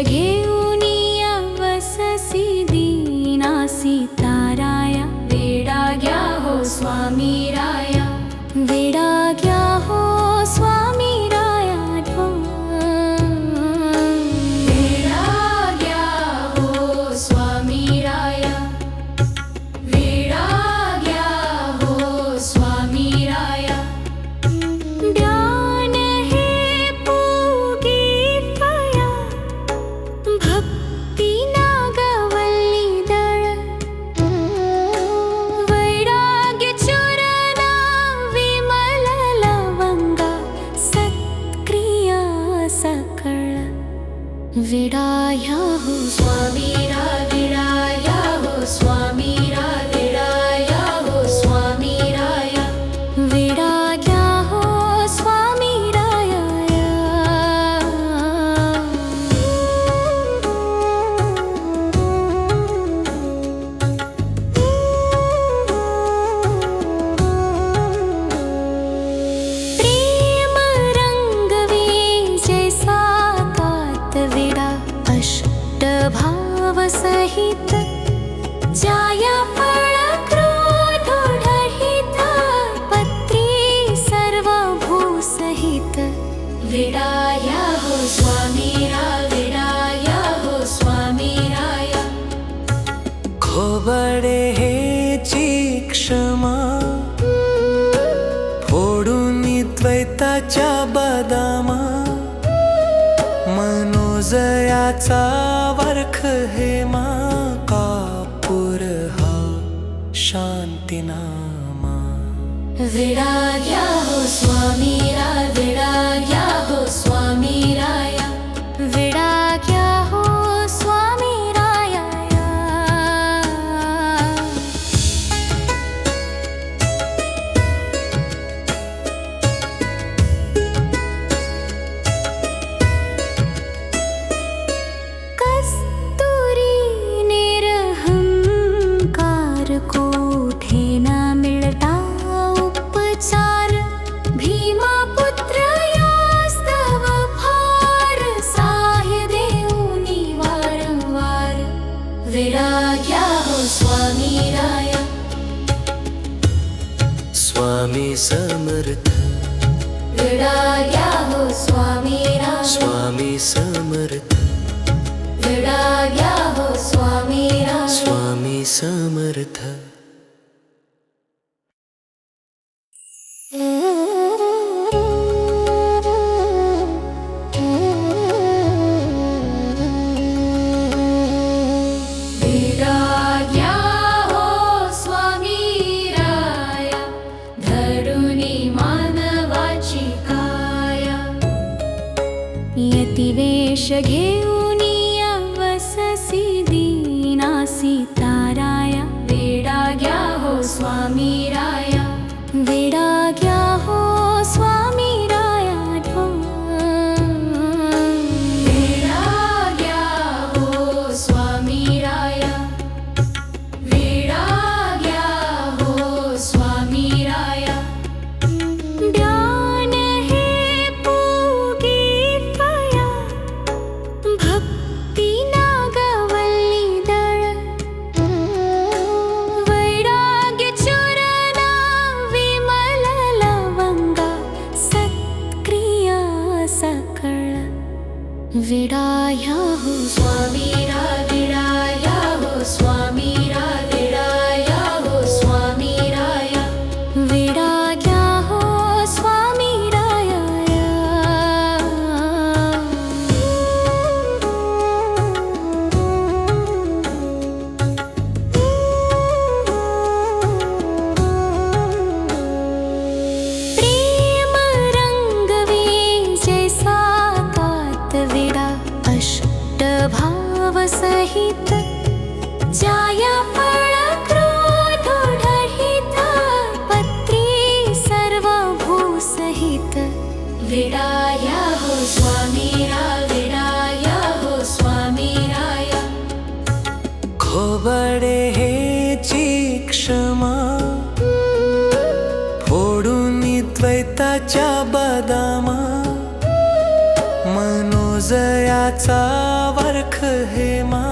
घेऊनिया वससी दीनासी ताराया वेडाग्या हो स्वामी राया वेडाग्या हो स्वामी राया वेडाग्या हो स्वामी राया वेडाग्या हो स्वामी राया ध्यान हे पूगी फया भक्ती नागवल्ली दळ वैराग्य चूरणा विमल लवंगा सत्क्रिया सकळ विडाया हो स्वामी रा विडाया हो स्वामी रा विडाया हो स्वामी राया विडाग्या हो स्वामी राया प्रेम रंगवे जैसा कात विडा अष्ट भाव सहित जाया फळ क्रोध ढहित पत्री सर्व भू सहित विडाया हो स्वामी रा विडाया हो स्वामी राया खोबडे हेची क्षमा फोडून द्वैताच्या बदामा मनोजयाचा वर्ख हेमा कापूर हा शांतीनामा विडाग्या हो स्वामी रा विडाग्या हो स्वामी राया विडाग्या हो स्वामी राया कस्तुरी निरहंकार कोठे न मिळता उपचार भीमा पुत्र यास्तव फार साह्य देऊनी वारंवार विडाग्या हो स्वामी राया स्वामी समर्थ विडाग्या हो स्वामी राया स्वामी समर्थ विडाग्या हो स्वामी राया स्वामी समर्थ विडाग्या हो स्वामी राया धरुणी मानवाची काया यतिवेश घेऊनिया वससी दीनासी ताराया वेडाग्या हो स्वामी राया वेडाग्या हो स्वामी राया वेडाग्या हो स्वामी राया वेडाग्या हो स्वामी राया ध्यान हे पूगी फया भक्ती नागवल्ली दळ वैराग्य चूरणा विमल लवंगा सत्क्रिया सकळ विडाया हो स्वामी रा विडाया हो स्वामी रा विडाया हो स्वामी राया विडाग्या हो स्वामी राया प्रेम रंगवे जैसा कात विडा अष्ट भाव सहित जाया फळ क्रोध ढहित पत्री सर्व भू सहित विडाया हो स्वामी रा विडाया हो स्वामी राया खोबडे हेची क्षमा फोडून द्वैताच्या बदामा मनो मनोजयाचा वर्ख हेमा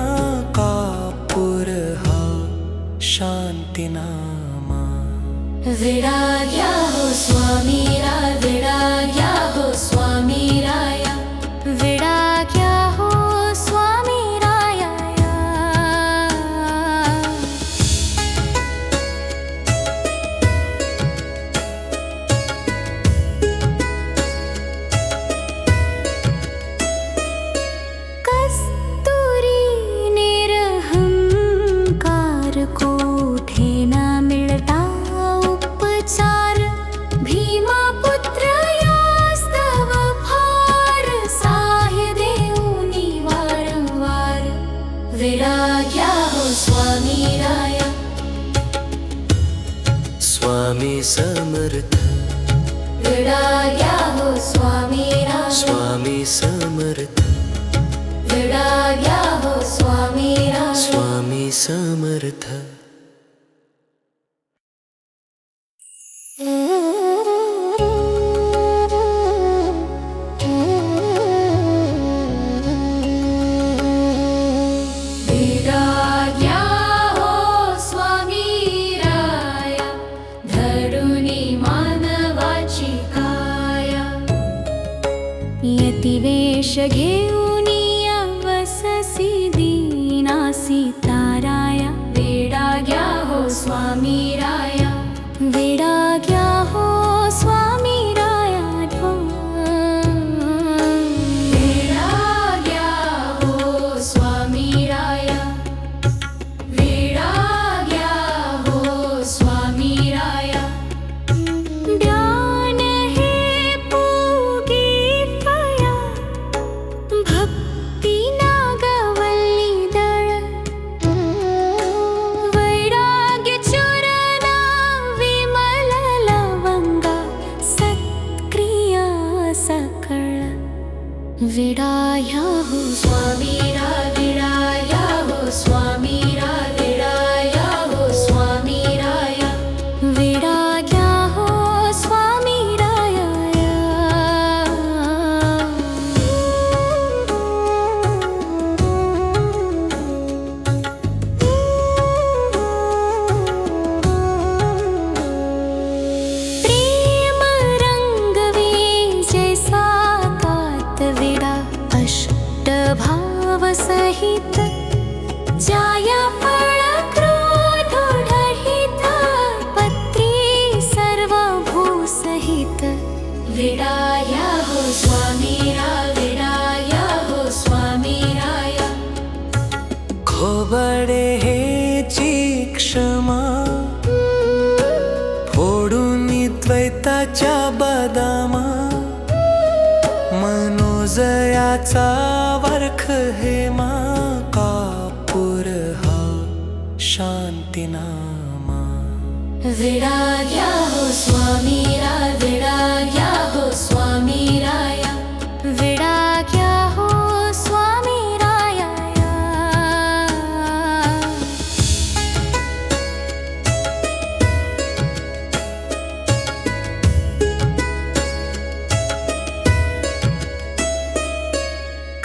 कापूर हा शांतीनामा विडाग्या हो स्वामी राय विडाग्या हो स्वामी राया विडाग्या हो स्वामी राया कस्तुरी निरहंकार कोठे न मिळता उपचार भीमा पुत्र यास्तव फार साह्य देऊनी वारंवार विडाग्या हो स्वामी राया स्वामी समर्थ विडाग्या हो स्वामी राया स्वामी समर्थ विडाग्या हो स्वामी राया स्वामी समर्थ विडाग्या हो स्वामी राया धरुणी मानवाची काया यतिवेश घेऊनी अवससी दीनासी ताराया विडाग्या हो स्वामी राया विडाग्या हो स्वामी राया विडाग्या हो स्वामी राया विडाग्या हो स्वामी राया ध्यान हे पूगी फया भक्ती नागवल्ली दळ वैराग्य चूरणा विमल लवंगा सक्रिया सकळ विडाया हो स्वामी रा विडाया हो स्वामी रा विडाया हो स्वामी राया विडाग्या हो स्वामी राया प्रेम रंगवे जैसा कात विडा अष्ट भाव सहित जाया फळ क्रोध ढहित पत्री सर्व भू सहित विडाया हो स्वामी रा विडाया हो स्वामी राया खोबडे हेची क्षमा फोडून द्वैताच्या बदामा मनोजयाचा वर्ख हेमा कापूर हा शांतीनामा विडाग्या हो स्वामी रा विडाग्या हो स्वामी राया विडाग्या हो स्वामी राया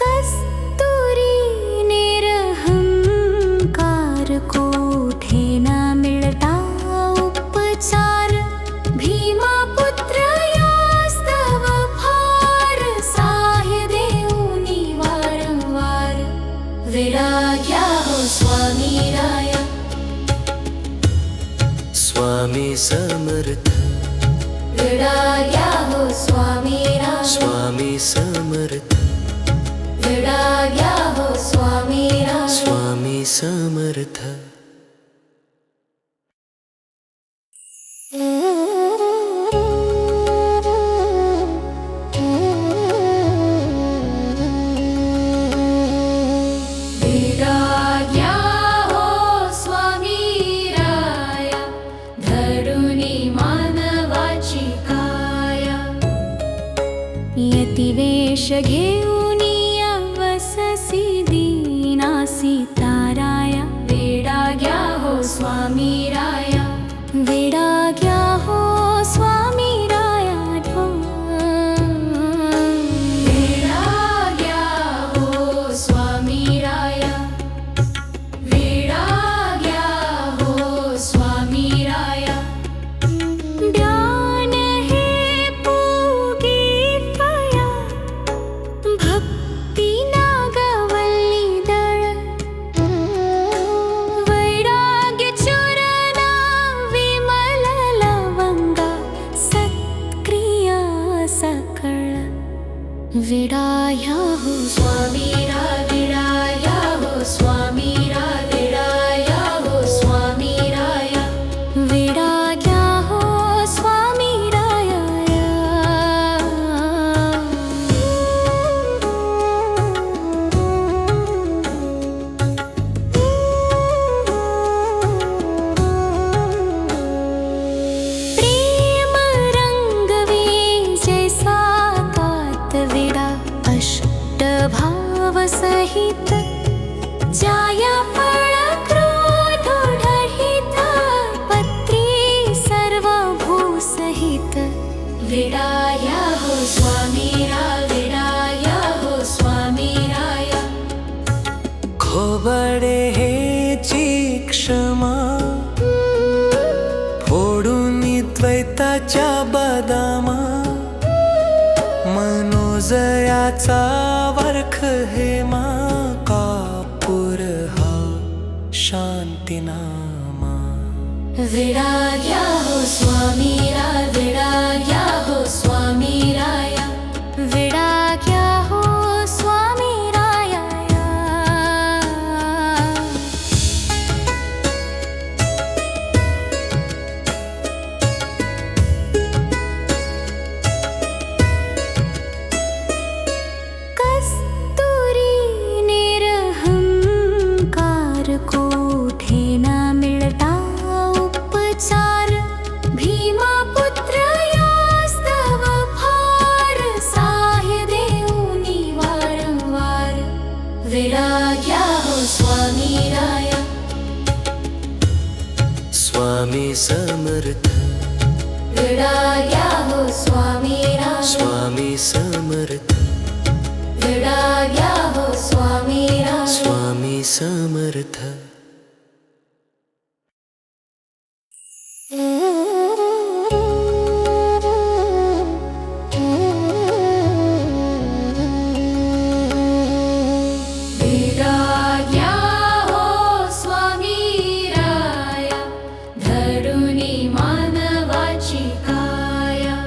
कस्तुरी निरहंकार कोठे न मिळता उपचार भीमा पुत्र यास्तव फार साह्य देऊनी वारंवार विडाग्या हो स्वामी राया स्वामी समर्थ विडाग्या हो स्वामी राया स्वामी समर्थ विडाग्या हो स्वामी राया स्वामी समर्थ विडाग्या हो स्वामी राया धरुणी मानवाची काया यतिवेश घेऊनी अवससी दीनासी ताराया विडाग्या हो स्वामी राया विडाग्या हो स्वामी राया विडाग्या विडाया हो स्वामीरा विडाया हो स्वामीरा विडाया हो स्वामीराया विडाया हो स्वामीराया प्रेम रंग वे जैसा विडा अष्टभाव सहित जाया फळ क्रोध ढहित पत्री सर्व भूसहित विडाया हो स्वामीरा विडाया हो स्वामीराया खोबडे हेची क्षमा फोडून द्वैताच्या बदामा मनोजयाचा वर्ख हेमा कापूर हा शांतीनामा विडाया हो स्वामीरा विडाया हो स्वामीराया विडाया हो स्वामीराया कोठे न मिळता उपचार भीमा पुत्र यास्तव फार साह्य देऊनी वारंवार विडाया हो स्वामीराया स्वामी समर्थ विडाया हो स्वामीराया स्वामी समर्थ विडाया हो स्वामीराया स्वामी समर्थ विडाया हो स्वामीराया धरुणी मानवाची काया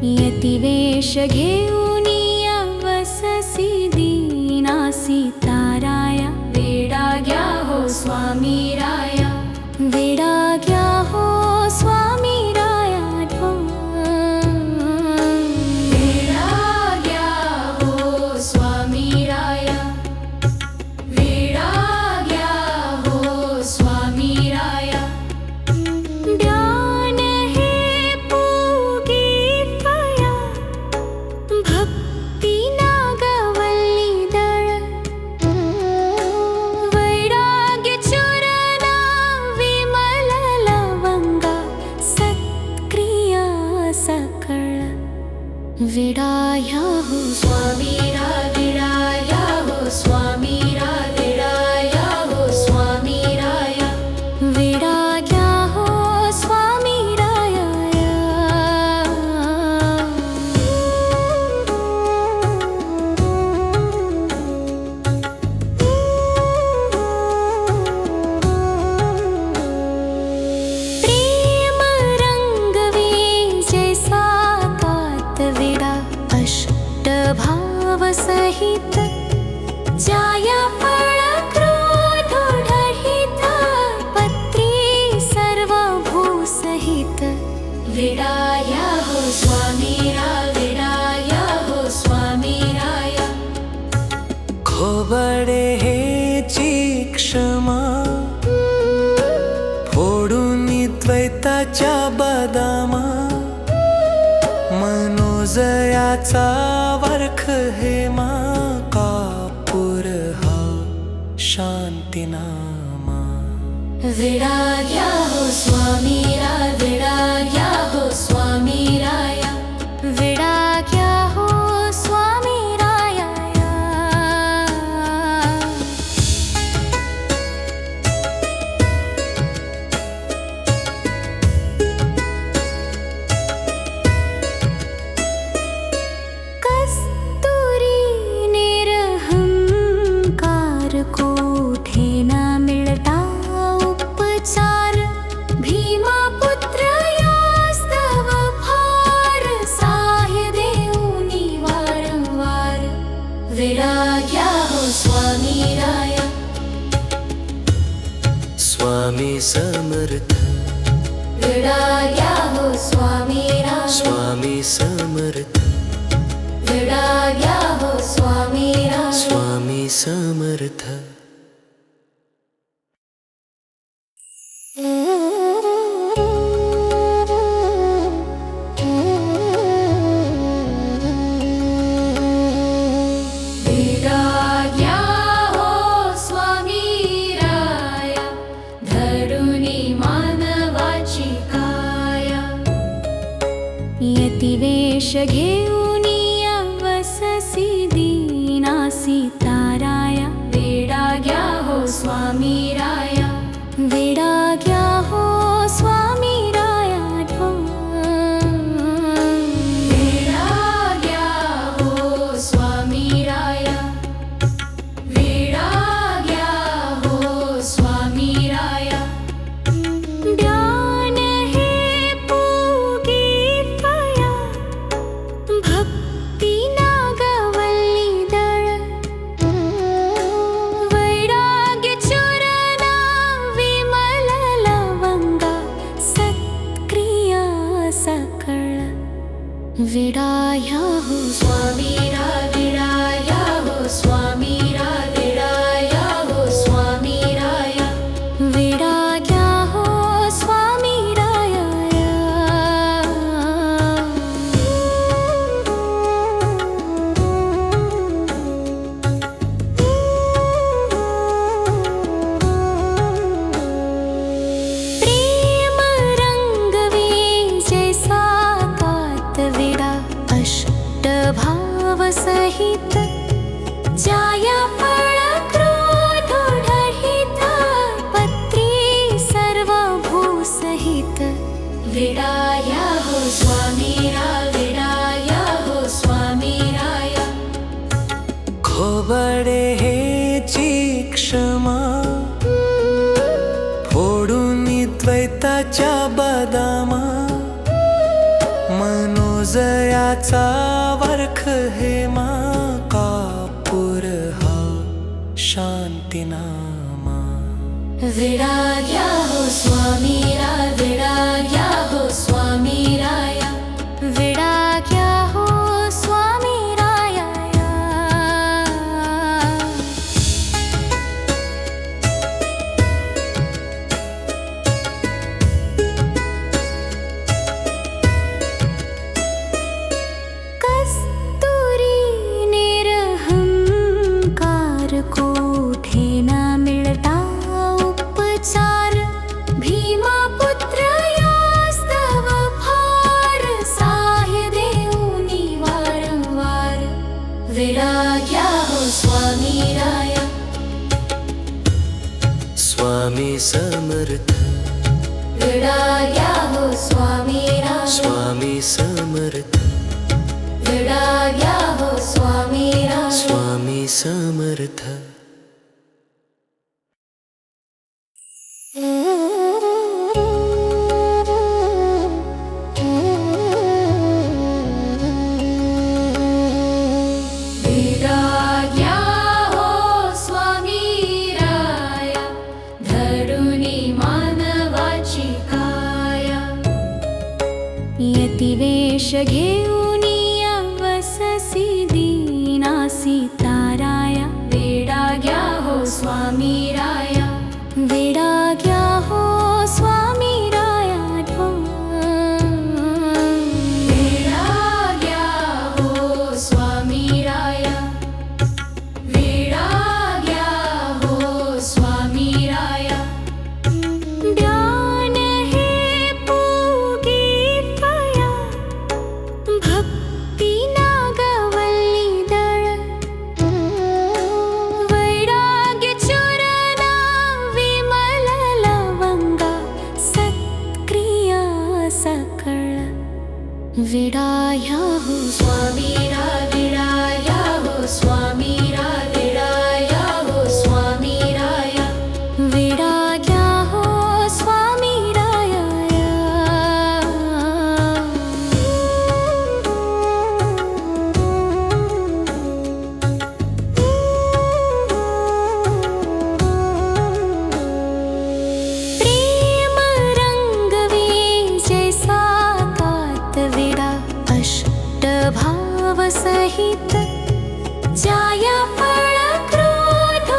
यतिवेश घेऊनी अवससी दीनासी ताराया विडाया हो स्वामीराया विडाया हो स्वामीराया विडाया हो स्वामीराया विडाया हो स्वामीराया ज्ञान हे पूगी फया भक्ती नागवल्ली दळ वैराग्य चूरणा विमल लवंगा सत्क्रिया सकळ विडाया हो स्वामीरा विडाया हो स्वामीरा विडाया हो स्वामीराया विडाया हो स्वामीराया प्रेम रंग वे जैसा विडा अष्टभाव सहित जाया फळ क्रोध ढहित पत्री सर्व भूसहित विडाया हो स्वामीरा विडाया हो स्वामीराया खोबडे हेची क्षमा फोडून द्वैताच्या बदामा मनोजयाचा वर्ख हेमा कापूर हा शांतीनामा विडाया हो स्वामीरा विडाया हो स्वामीराया विडाया हो स्वामीराया कस्तुरी निरहंकार कोठे न मिळता उपचार भीमा पुत्र या समर्थ विराग्या हो स्वामी राया धरुनी मानवाची काया यतिवेश घेऊनी अवससी दीनासी ताराया विराग्या हो स्वामी राया विराग्या हो स्वामी राया विराग्या हो स्वामी राया विराग्या हो स्वामी राया ज्ञान हे पोगी फया भक्ती नागवल्ली दळ वैराग्य चूरणा विमल लवंगा सत्क्रिया सकळ विराया हो स्वामी रा विराया हो स्वामी रा विराया हो स्वामी राया विराग्या हो स्वामी राया प्रेम रंग जैसा कात विरा अष्ट भाव सहित जाया फळ क्रोध ढहित पत्री सर्व भू सहित विराया हो स्वामी रा विराया हो स्वामी राया खोबडे हेची क्षमा फोडून द्वैताच्या बदामा मनोजयाचा वर्ख हेमा कापूर हा शांतीनामा विराग्या हो स्वामी रा विराग्या हो स्वामी राया विराग्या हो स्वामी राया कस्तुरी निरहंकार कोठे न मिळता उपचार भीमा पुत्र यास्तव फार साह्य देऊनी वारंवार विराग्या हो स्वामी राया स्वामी समर्थ विराग्या हो स्वामी राया स्वामी समर्थ विराग्या हो स्वामी राया स्वामी समर्थ विराग्या हो स्वामी राया धरुनी मानवाची काया यतिवेश घेऊनी अवससी दीनासी ताराया विराग्या हो स्वामी राया विराग्या हो स्वामी राया विराग्या हो स्वामी राया विराग्या हो स्वामी राया ज्ञान हे पोगी फया भक्ती नागवल्ली दळ वैराग्य चूरणा विमल लवंगा सत्क्रिया सकळ विराया हो स्वामी रा विराया हो स्वामी रा विराया हो स्वामी राया विराग्या हो स्वामी राया प्रेम रंग जैसा कात विरा अष्ट भाव सहित जाया फळ क्रोध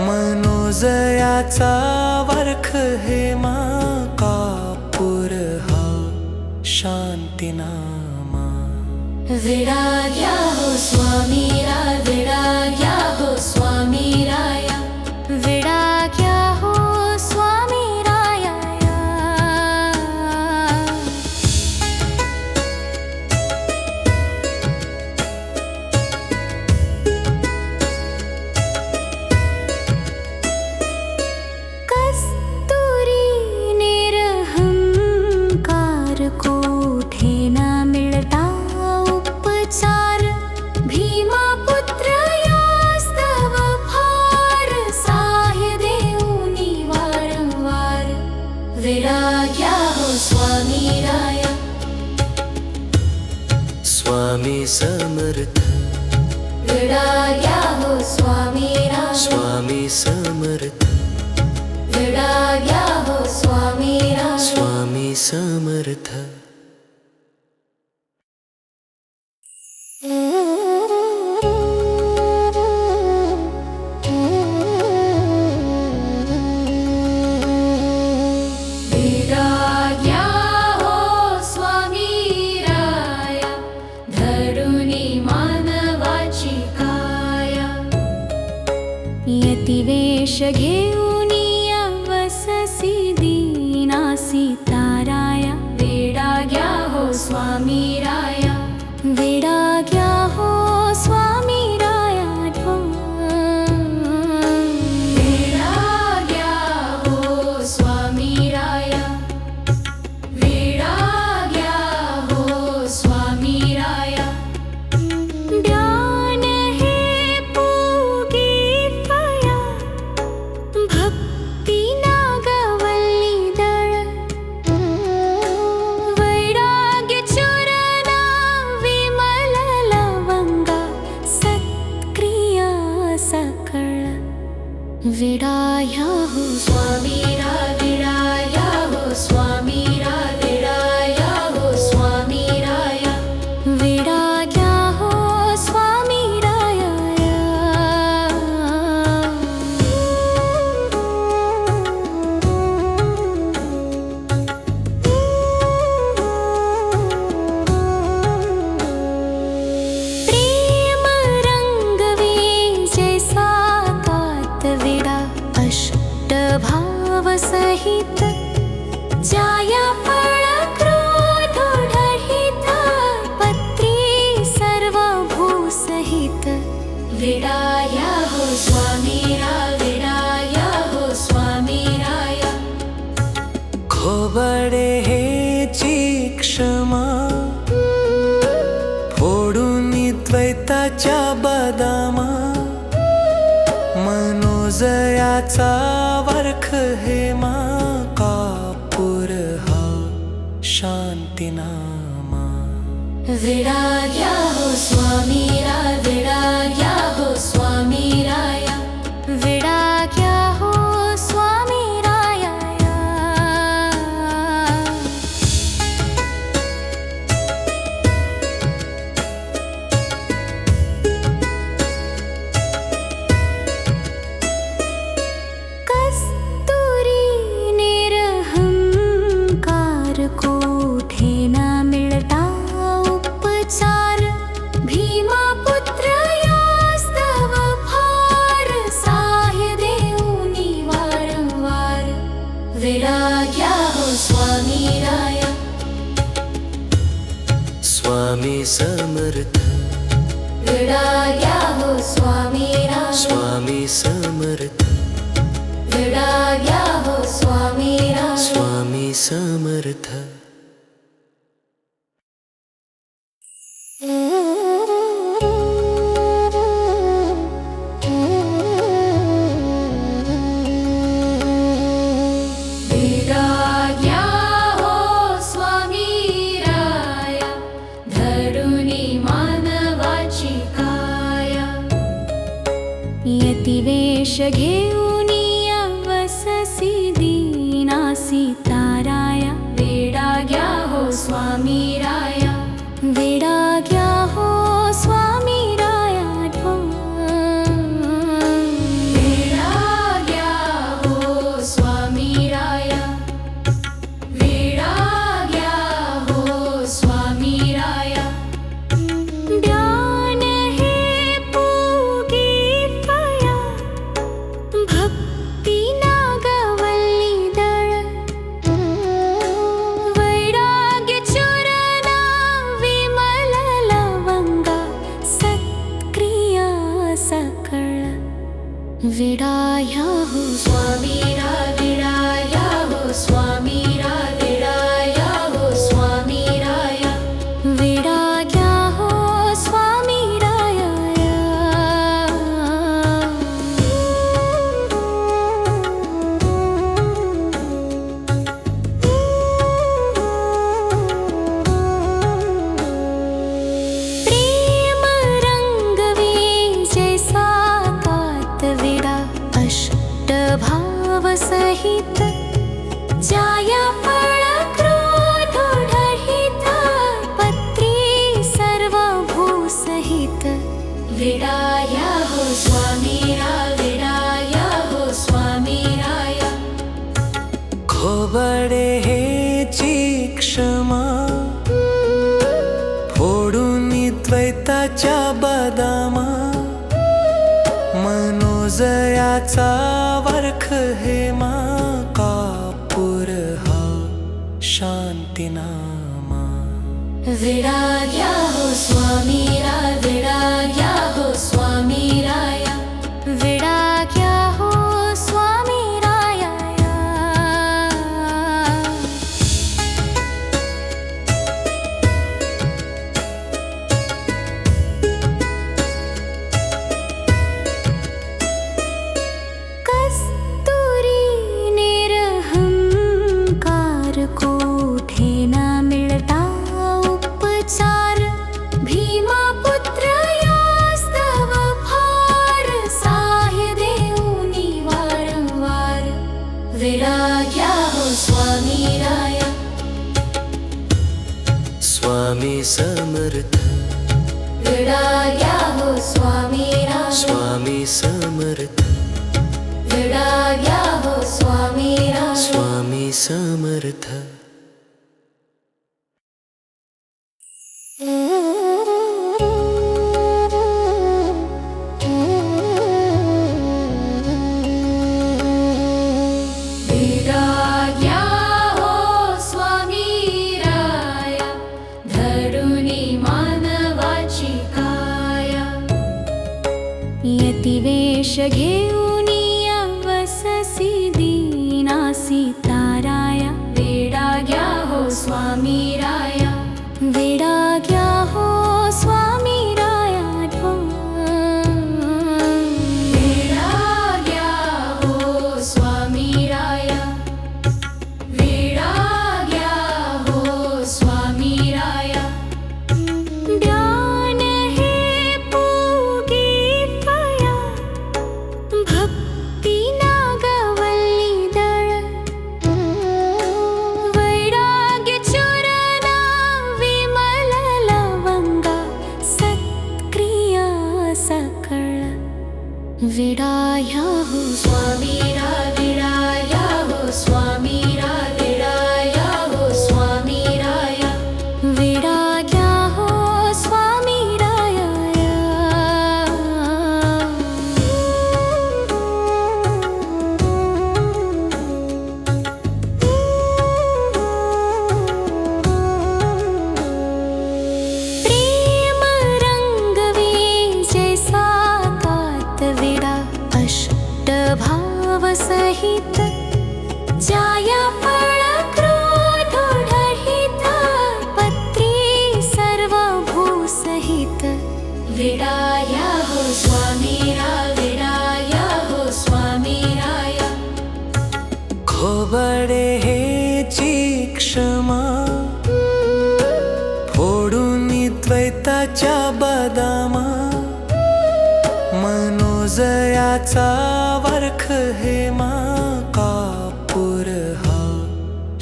मनोजयाचा वरख हेमा कापूर हा शांतीनामा विडा हो स्वामी विडा हो स्वामी राया विडा हो स्वामी राया कस्तूरी निरहंकार कोठे न मिळता उपचार भीमा पुत्र यास्तव फार साह्य देऊनी वारंवार विडा हो स्वामी राया स्वामी समर्थ विडा हो स्वामी राया स्वामी समर्थ विडा हो स्वामी राया स्वामी समर्थ विडा हो स्वामी राया धरुणी मानवाची काया यतिवेश घेऊन वससी दीनासी ताराया विडा हो स्वामी राया विडा हो स्वामी राया विडा हो स्वामी राया विडा हो स्वामी राया ध्यान हे पूगी फया भक्ती नागवल्ली दळ वैराग्य चूरणा विमल लवंगा सत्क्रिया सकळ विडा हो स्वामी विडा हो स्वामी विडा हो स्वामी राया विडा हो स्वामी राया प्रेम रंगवे जैसा कात विडा अष्ट भाव सहित जाया फळ क्रोध ढहित पत्री सर्व भू सहित विडा हो स्वामी विडा हो स्वामी राया खोबडे हेची क्षमा फोडून द्वैताच्या बदामा मनोजयाचा वरख हेमा कापूर हा शांतीनामा विडा हो स्वामी विडा हो स्वामी राया विडा हो स्वामी राया कस्तूरी निरहंकार कोठे न मिळता उपचार भीमा पुत्र यास्तव फार साह्य देऊनी वारंवार विडा हो स्वामी राया स्वामी समर्थ विडा हो स्वामी राया स्वामी समर्थ विडा हो स्वामी राया स्वामी समर्थ विडा हो स्वामी राया धरुणी मानवाची काया यतिवेश घेऊन वससी दीनासी ताराया विडा हो स्वामी राया विडा हो स्वामी राया विडा भक्ती नागवल्ली दळ वैराग्य चूर्ण विमल लवंगा सत्क्रिया सकळ विडाया हो स्वामीरा विडाया हो स्वामीरा विडाया हो स्वामीराया विडाया हो स्वामीराया प्रेम रंगवे जैसा कात विडा अष्ट भाव सहित जाया फळ क्रोध ढहित पत्री सर्व भू सहित विडाया हो स्वामीरा विडाया हो स्वामीराया खोबडे हेची क्षमा फोडून द्वैताच्या बदामा मनोजयाचा वर्ख हेमा कापूर हा शांतीनामा विडाया हो स्वामीरा विडाया हो स्वामीराया विडाया हो स्वामीराया कस्तुरी निरहंकार कोठे न मिळता उपचार भीमा पुत्र यास्तव फार साह्य देऊनी वारंवार विडाया हो स्वामीराया स्वामी समर्थ विडाया हो स्वामीराया स्वामी समर्थ विडाया हो स्वामीराया स्वामी समर्थ विडाया हो स्वामीराया धरुणी मानवाची काया यतिवेश घेऊनी अवससी दीनासी ताराया विडाया हो स्वामीराया विडाया हो स्वामीराया विडाया हो स्वामीराया विडाया हो स्वामीराया ध्यान हे पूगी फया भक्ती नागवल्ली दळ वैराग्य चूर्ण विमल लवंगा सत्क्रिया सकळ विडाया हो स्वामीरा विडाया हो स्वामीरा विडाया हो स्वामीराया विडाया हो स्वामीराया प्रेम रंगवे जैसा कात विडा अष्ट भाव सहित जाया फळ क्रोध ढहित पत्री सर्व भू सहित विडाया हो स्वामीरा विडाया हो स्वामीराया खोबडे हेची क्षमा फोडून द्वैताच्या बदामा मनोजयाचा वर्ख हेमा कापूर हा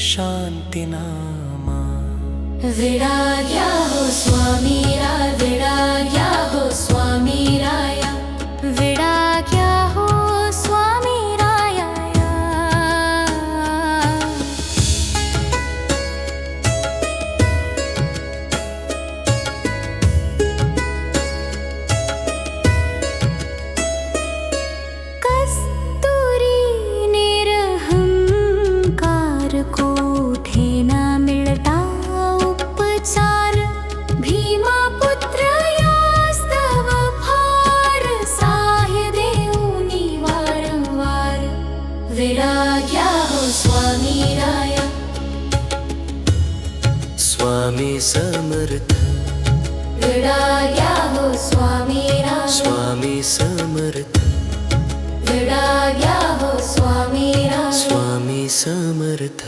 शांतीनामा विडाया हो स्वामीरा विडाया हो स्वामीराया विडाया हो स्वामीराया कस्तुरी विराग्या हो स्वामी राया. स्वामी समर्थ विराग्या हो स्वामी राया. स्वामी समर्थ विराग्या हो स्वामी राया. स्वामी समर्थ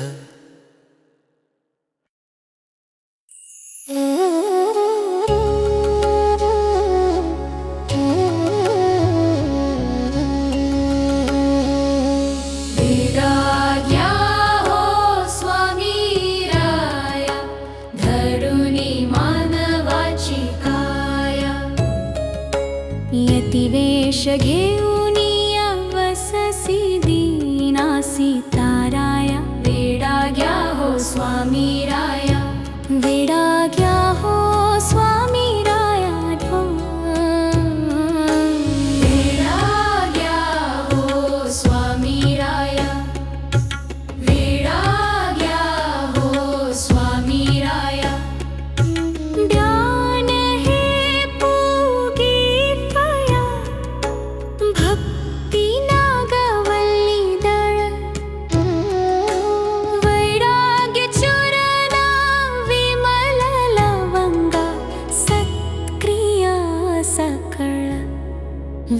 विराग्या हो स्वामी राया. धरुनी मानवाची काया. यतिवेश घेऊनी अवससी दीनासी ताराया. विराग्या हो स्वामी राया. विराग्या हो स्वामी राया. विराग्या हो स्वामी राया. विराग्या हो स्वामी राया. ध्यान हे पूगी फया. भक्ती नागवल्ली दळ. वैराग्य चूरणा विमल लवंगा. सत्क्रिय सकळ.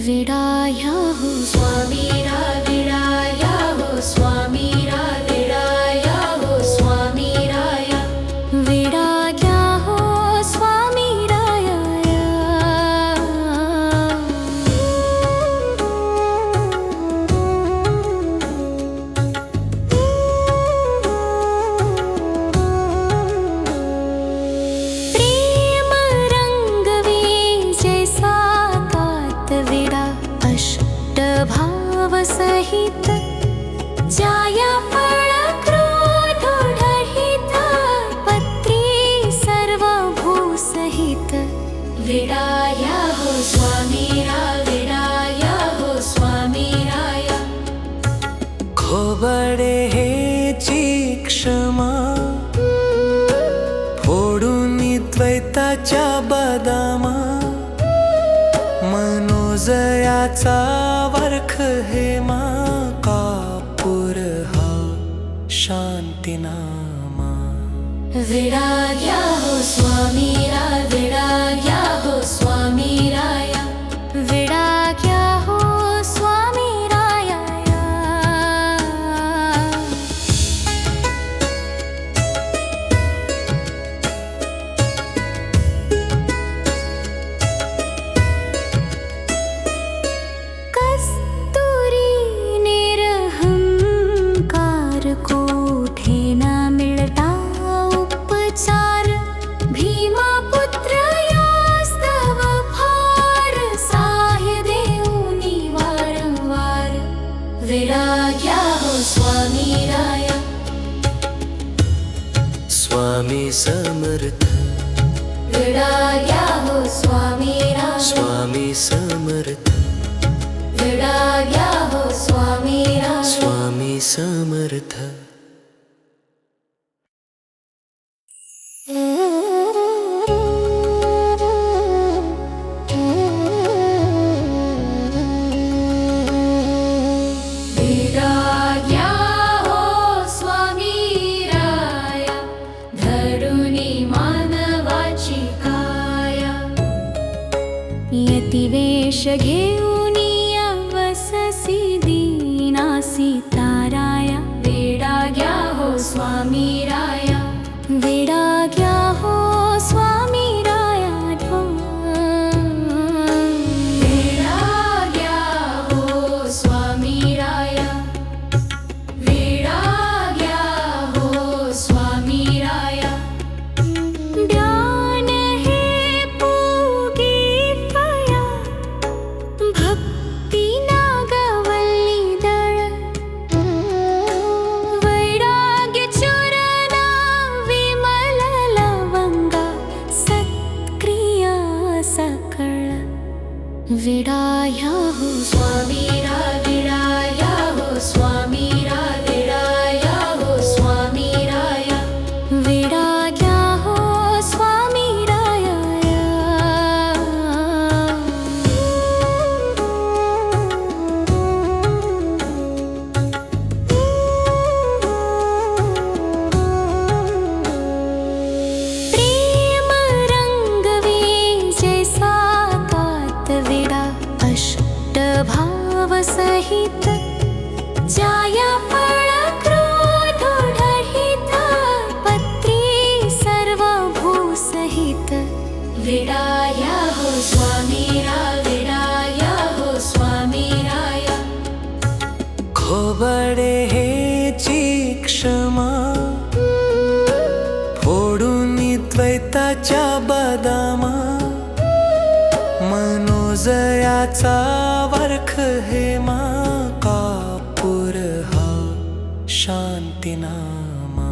विडाया हो स्वामी रा. विडाया हो स्वामी रा. विडाया हो स्वामी राया. विडाया हो स्वामी राया. प्रेम रंगवे जैसा कात विडा. अष्टभाव सहित जाया फळ क्रोध ढहित. पत्री सर्व भूसहित. विडाया हो स्वामी रा. विडाया हो स्वामी राया. खोबडे हेची क्षमा. फोडून द्वैताच्या बदामा. मनोजयाचा वर्ख हेमा. कापूर हा शांतीनामा. विराग्या हो स्वामी रा. विराग्या हो स्वामी राया. विराग्या हो स्वामी राया. कस्तुरी निरहंकार कोठे न मिळता उपचार. भीमापुत्र यास्तव फार. साह्य देऊनी वारंवार. विराग्या हो स्वामी राया. स्वामी समर्थ विराग्या हो स्वामी राया. स्वामी समर्थ विराग्या हो स्वामी राया. स्वामी समर्थ विराग्या हो स्वामी राया. धरुनी मानवाची काया. यतिवेश घेऊनी अवससी दीनासी ताराया. विराग्या हो स्वामी राया. विराग्या हो स्वामी राया. विराग्या हो स्वामी राया. विराग्या हो स्वामी राया. ध्यान हे पूगी फया. भक्ती नागवल्ली दळ. वैराग्य चूरणा विमल लवंगा. सत्क्रिय सकळ. विडाया हो स्वामी रा. विडाया हो स्वामी रा. विडाया हो स्वामी राया. विडाया हो स्वामी राया. घोबडे हेची क्षमा फोडून द्वैताच्या बदामा मनोजयाचा वर्ख हेमा कापूर हा शांतीनामा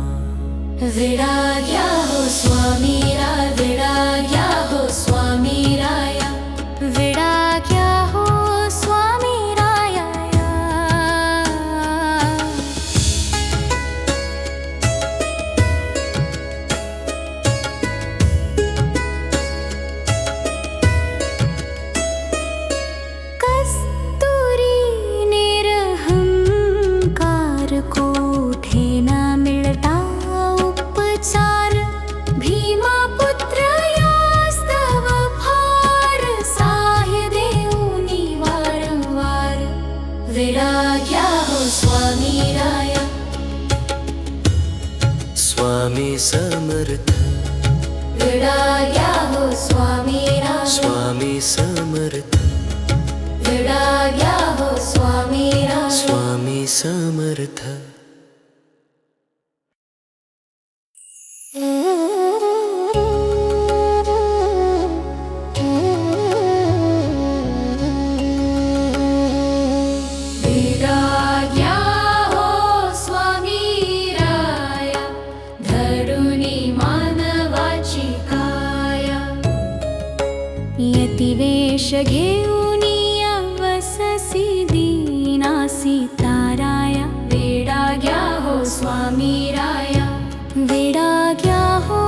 विडाग्या हो स्वामीरा विडाग्या हो स्वामीराया विडाग्या हो स्वामीराया कस्तुरी निरहंकार कोठे न मिळता उपचार भीमा पुत्र यास्तव फार साह्य देऊनी वारंवार विडाग्या हो स्वामीराया स्वामी समर्थ विडाग्या हो स्वामीराया स्वामी समर्थ विडाग्या हो स्वामीराया स्वामी समर्थ विडाग्या हो स्वामीराया धरुनी मानवाची काया यतिवेश घेऊनी अवससी दीनासी ताराया विडाग्या हो स्वामीराया विडाग्या हो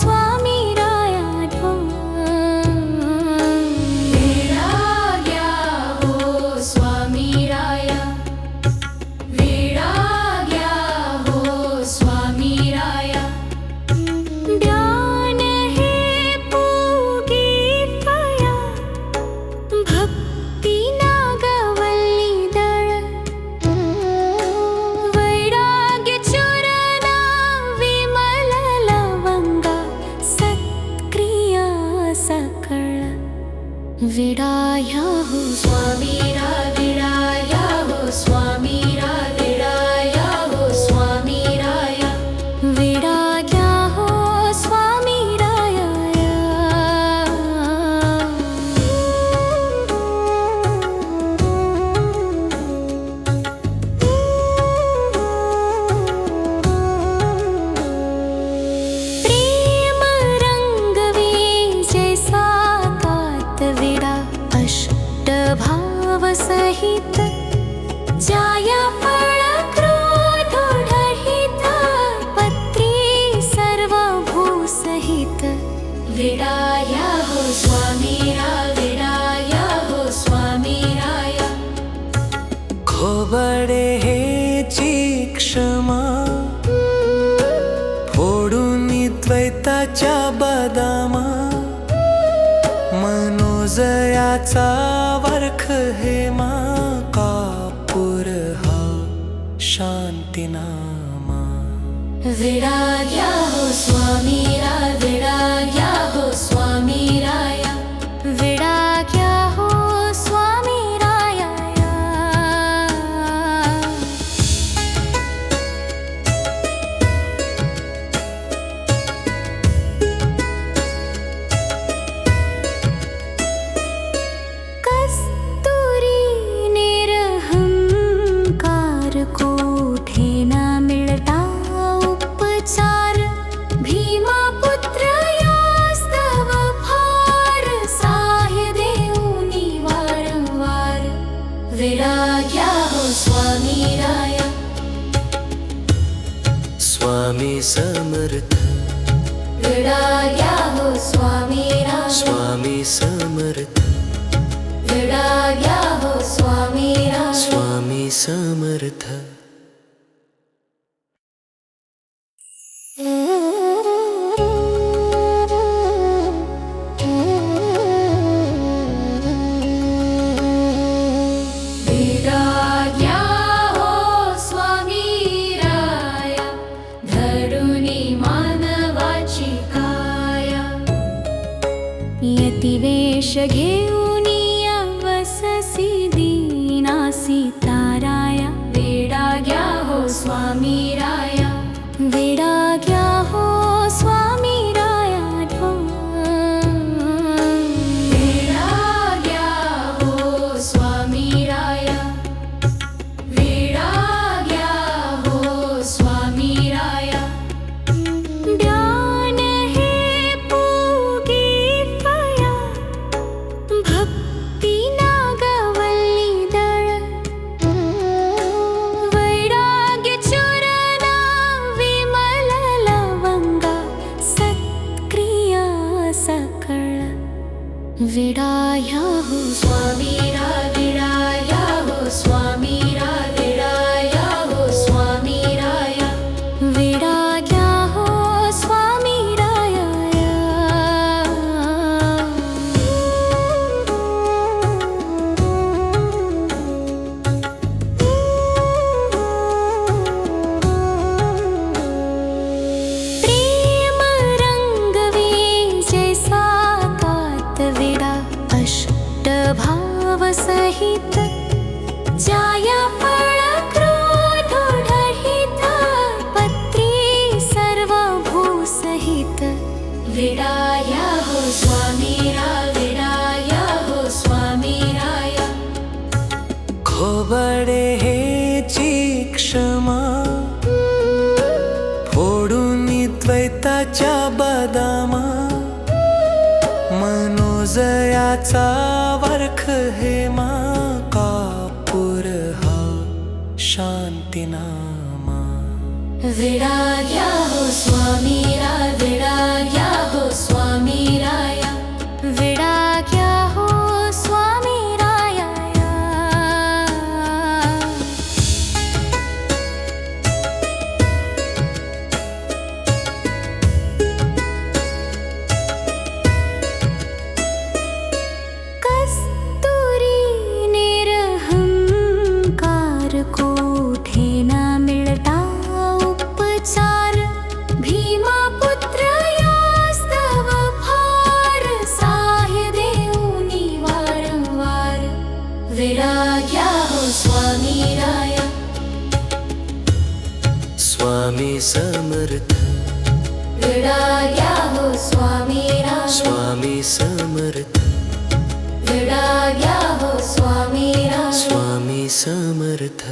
स्वामीराया विडाग्या हो स्वामीराया विडाग्या हो स्वामीराया ज्ञान हे पोगी फया भक्ती नागवल्ली दळ वैराग्य चूरणा विमल लवंगा सत्क्रिया सकळ विडाया हो स्वामीरा विडाया हो स्वामीरा विडाया हो स्वामीराया विडाग्या हो स्वामीराया प्रेम रंगवे जैसा कात विडा अष्टभाव सहित जाया फळ क्रोध ढहित पत्री सर्व भूसहित विडाया हो स्वामीरा विडाया हो स्वामीराया घोबडे हेची क्षमा फोडून द्वैताच्या बदामा मनोजयाचा वर्ख हेमा कापूर हा शांतीनामा विडाग्या हो स्वामीरा विडाग्या हो स्वामीराया विडाग्या हो स्वामीराया कस्तुरी निरहंकार कोठे न मिळता उपचार भीमा पुत्र यास्तव फार साह्य देऊनी वारंवार विडाग्या हो स्वामीराया स्वामी समर्थ विडाग्या हो स्वामीराया स्वामी समर्थ विडाग्या हो स्वामीराया स्वामी समर्थ विडाग्या हो स्वामीराया धरुनी मानवाची काया यतिवेश घेऊनी अवससी दीनासी ताराया द्वैताच्या बदामा मनोजयाचा वरख हेमा कापूर हा शांतीनामा विडाग्या हो स्वामी राय विडाग्या हो स्वामी राया विडाग्या हो स्वामी राया कस्तुरी निरहंकार कोठे न मिळता उपचार भीमा पुत्र यास्तव फार साह्य देऊनी वारंवार विडाग्या हो स्वामी राया स्वामी समर्थ विडाग्या हो स्वामी राया स्वामी समर्थ विडाग्या हो स्वामी राया स्वामी समर्थ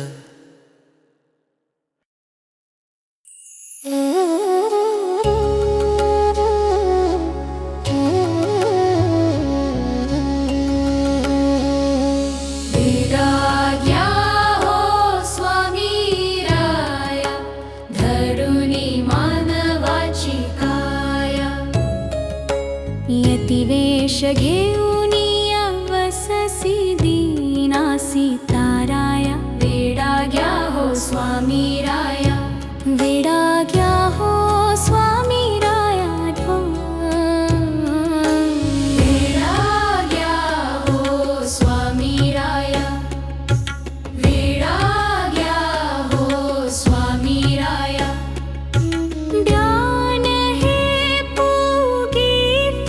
विडाग्या हो स्वामी राया धरुनी मानवाची काया यतिवेश घेऊनी अवससी दीनासी ताराया विडाग्या हो स्वामी राया विडाग्या हो स्वामी राया विडाग्या हो स्वामी राया विडाग्या हो स्वामी राया ध्यान हे पूगी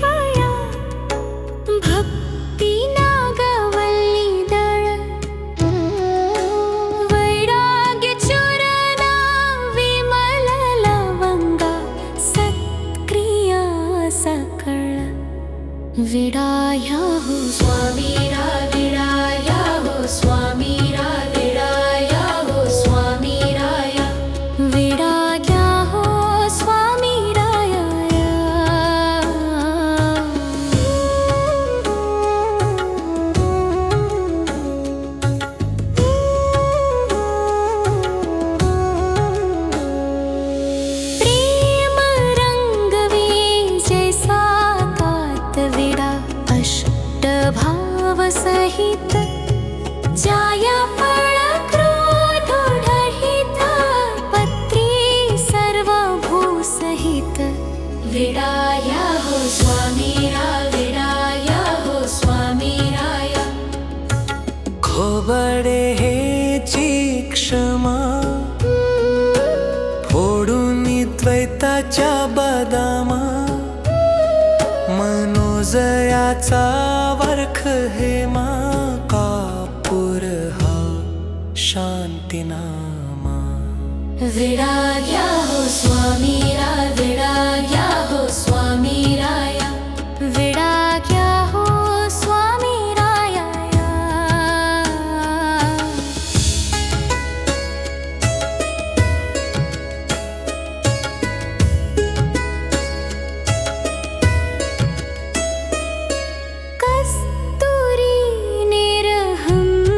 फया भक्ती नागवल्ली दळ वैराग्य चूरणा विमल लवंगा सत्क्रिया सकळ विडाया हो स्वामी रा विडाया हो स्वामी रा विडाया हो स्वामी राया विडाग्या हो स्वामी राया प्रेम रंगवे जैसा कात विडा अष्टभाव सहित जाया फळ क्रोध ढहित पत्री सर्व भूसहित विडाया हो स्वामी रा विडाया हो स्वामी राया खोबडे हेची क्षमा फोडून द्वैताच्या बदामा मनोजयाचा वरख हेमा कापूर हा शांतीनामा विडाग्या हो स्वामी रा विडाग्या हो स्वामी राया विडाग्या हो स्वामी राया कस्तुरी निरहंकार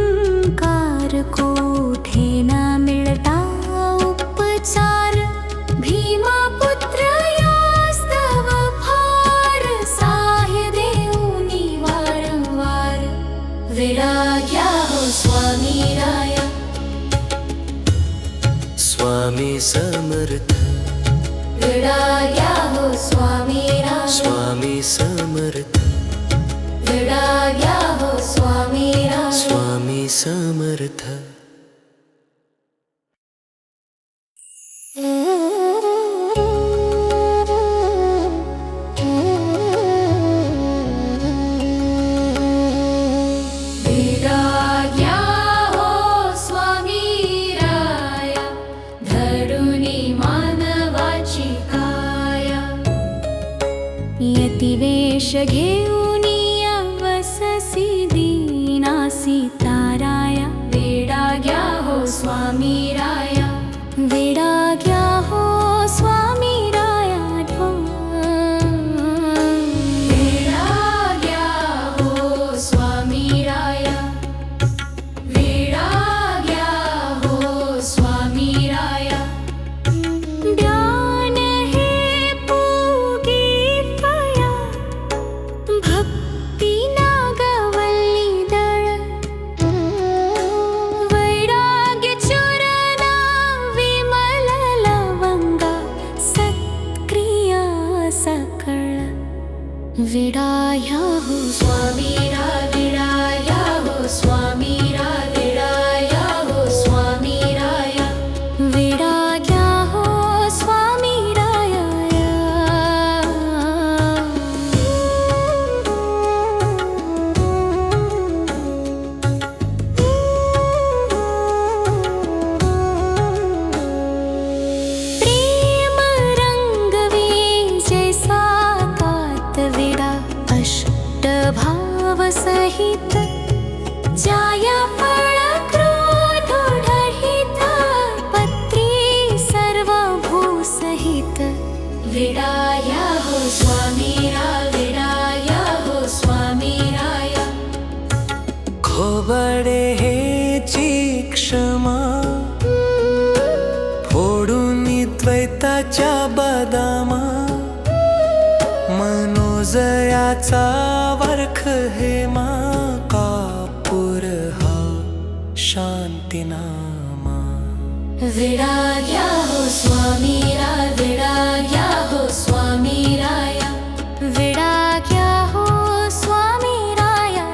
कोठे न मिळता उपचार भीमा पुत्र यास्तव फार साह्य देऊनी वारंवार विडाग्या हो स्वामी राया स्वामी समर्थ विडाग्या हो स्वामी राया स्वामी समर्थ विडाग्या हो स्वामी राया स्वामी समर्थ विडाग्या हो स्वामी राया धरुनी मानवाची काया यतिवेश घेऊनी अवससी दीनासी ताराया विडाग्या हो स्वामी राया विडाग्या हो स्वामी राया द्वैताच्या बदामा मनोजयाचा वर्ख हेमा कापूर हा शांतीनामा विडाग्या हो स्वामी राय विडाग्या हो स्वामी राया विडाग्या हो स्वामी राया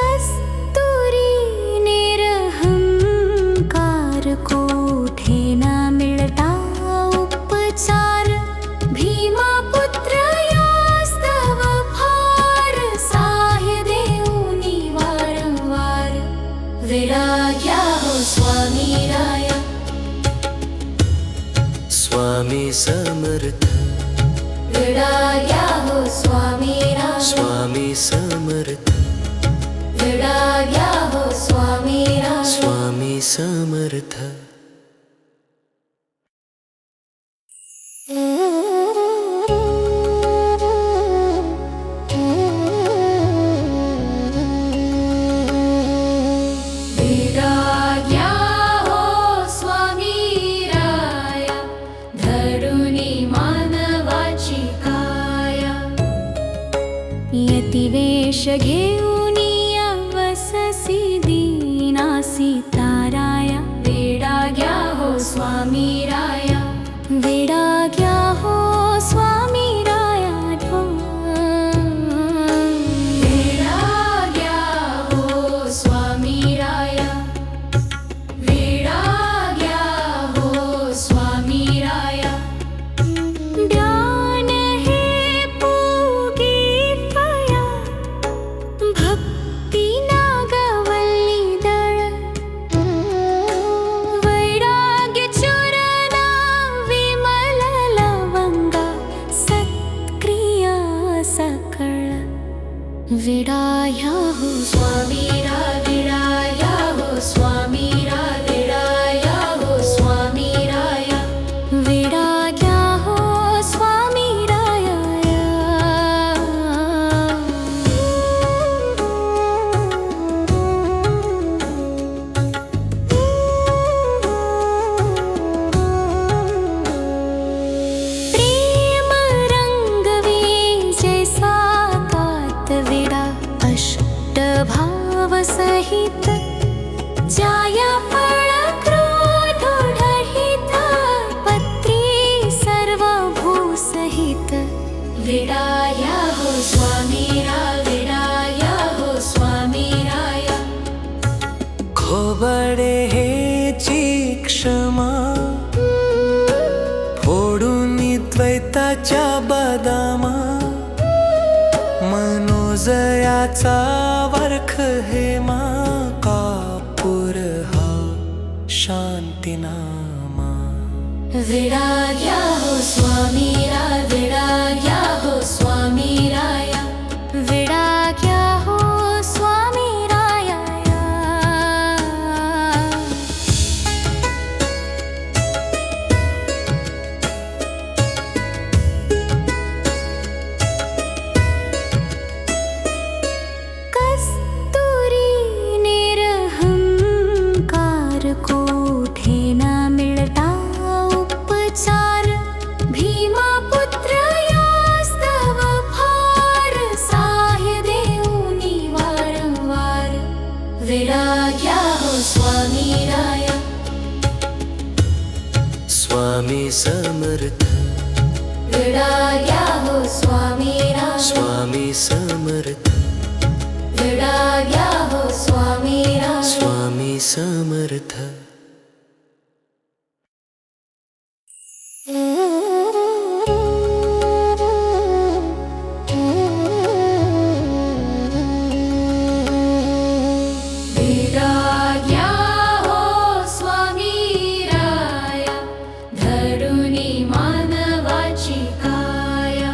कस्तुरी निरहंकार कोठे न मिळता उपचार भीमा पुत्र यास्तव फार साह्य देऊनी वारंवार विडाग्या हो स्वामी राया स्वामी समर्थ विडाग्या हो स्वामी राया स्वामी समर्थ विडाग्या हो स्वामी राया स्वामी समर्थ विडाग्या हो स्वामी राया धरुनी मानवाची काया यतिवेश घेऊनी अवससी दीनासी ताराया विडाग्या हो स्वामी राया विडाग्या हो स्वामी राया विडाग्या हो स्वामी राया विडाग्या हो स्वामी राया ध्यान हे पूगी फया भक्ती नागवल्ली दळ वैराग्य चूरणा विमल लवंगा सत्क्रिया सकळ विडाया हो स्वामी रा विडाया हो स्वामी रा विडाया हो स्वामी राया विडाग्या हो स्वामी राया प्रेम रंगवे जैसा कात विडा अष्टभाव सहित जाया फळ क्रोध ढहित पत्री सर्व भूसहित विडाया हो स्वामी रा विडाया हो स्वामी राया खोबडे हेची क्षमा फोडून द्वैताच्या बदामा मनोजयाचा वर्ख हेमा कापूर हा शांतीनामा विडाग्या हो स्वामी रा विडाग्या हो स्वामी राया विडाग्या हो स्वामी राया कस्तुरी निरहंकार कोठे न मिळता उपचार भीमा पुत्र यास्तव फार साह्य देऊनी वारंवार विडाग्या हो स्वामी राया स्वामी समर्थ विडाग्या हो स्वामी राया स्वामी समर्थ विडाग्या हो स्वामी राया स्वामी समर्थ विडाग्या हो स्वामी राया धरुनी मानवाची काया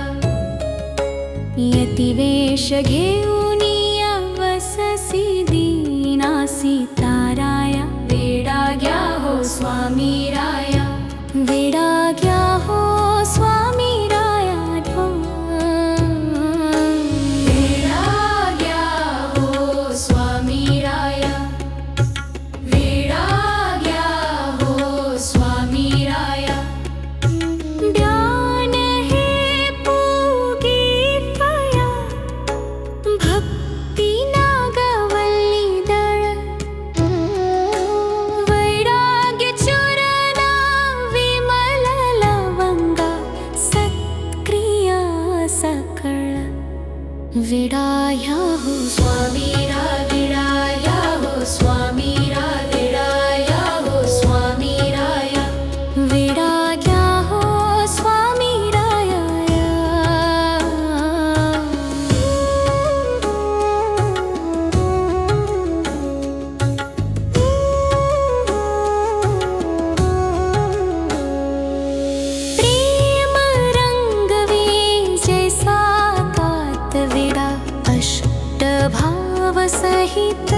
यतिवेश घेऊनी अवससी दीनासी ताराया विडाग्या हो स्वामी राया विडाग्या हो स्वामी राया विडाया हो स्वामीरा विडाया हो स्वामीरा विडाया हो स्वामीराया विडाया हो स्वामीराया प्रेम रंग वे जैसा विडा अष्टभाव सहित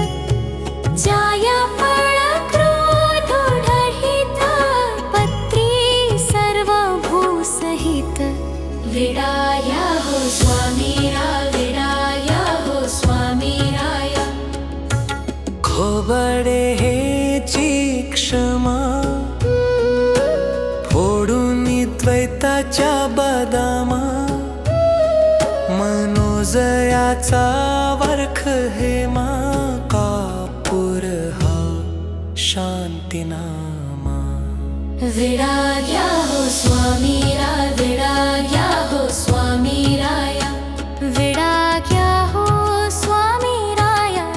जाया फळ क्रोध ढहित पत्री सर्व भूसहित विडाया हो स्वामीरा विडाया हो स्वामीराया खोबडे हेची क्षमा फोडून द्वैताच्या बदामा मनोजयाचा वर्ख हेमा कापूर हा शांतीनामा विडाया हो स्वामीरा विडाया हो स्वामीराया विडाया हो स्वामीराया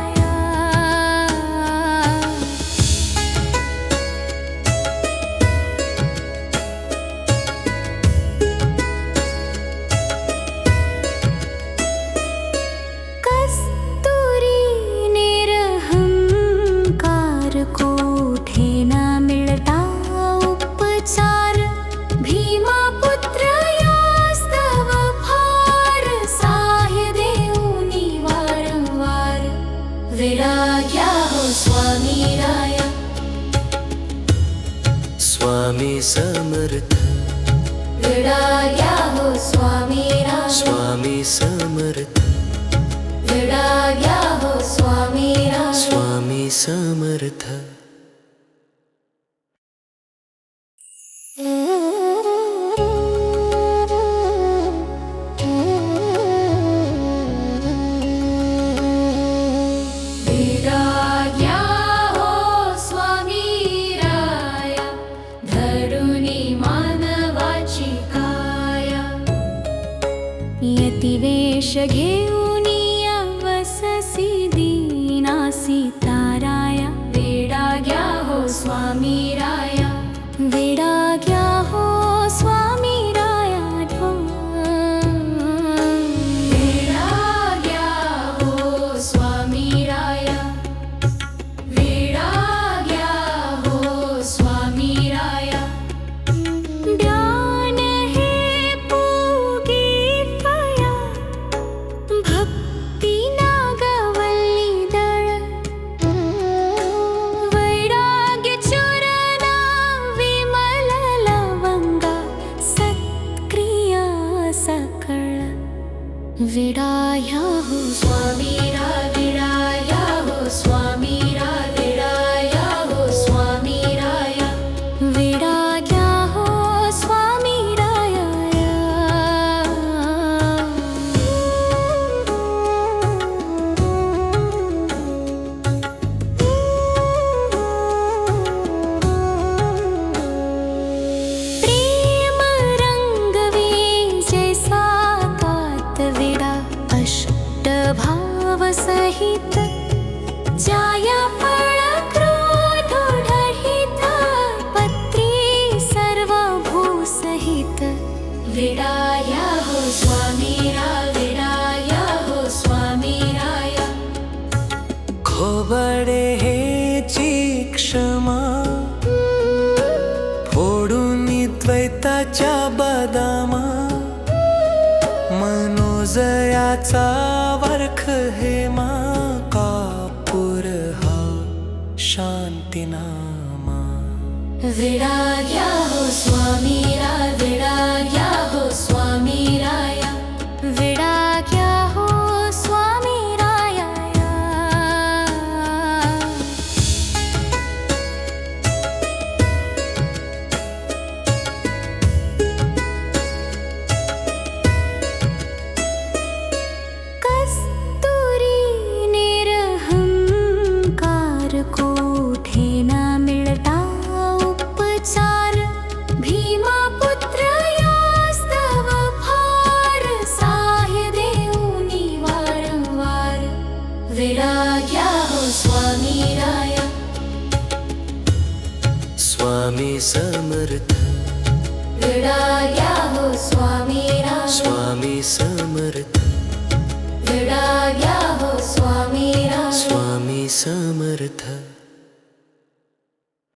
कोठे न मिळता उपचार भीमा पुत्र यास्तव फार साह्य देऊनी वारंवार विडाया हो स्वामीराया स्वामी समर्थ विडाया हो स्वामीराया स्वामी समर्थ विडाया हो स्वामीराया स्वामी समर्थ विडाया हो स्वामीराया धरुनी मानवाची काया यतिवेश घेऊनी अवससी दीनासी ताराया विडाया हो स्वामीराया विडाया हो स्वामीराया विडाया हो स्वामीराया विडाया हो स्वामीराया ज्ञान हे पूगी फया भक्ती नागवल्ली दळ वैराग्य चूरणा विमल लवंगा सत्क्रिया सकळ विडाया हो स्वामीरा विडाया हो स्वामीरा विडाया हो स्वामीराया विडाया हो स्वामीराया प्रेम रंग वे जैसा विडा अष्टभाव सहित जाया फळ क्रोध ढहित पत्री सर्व भूसहित विडाया हो स्वामीरा विडाया हो स्वामीराया खोबडे हेची क्षमा फोडून द्वैताच्या बदामा मनोजयाचा वर्ख हेमा कापूर हा शांतीनामा विडाया हो स्वामीरा विडाया हो स्वामीराया विडाया हो स्वामीराया कस्तुरी निरहंकार कोठे न मिळता उपचार भीमा पुत्र विडाग्या हो स्वामी राया. स्वामी समर्थ विडाग्या हो स्वामी राया. स्वामी समर्थ विडाग्या हो स्वामी राया. स्वामी समर्थ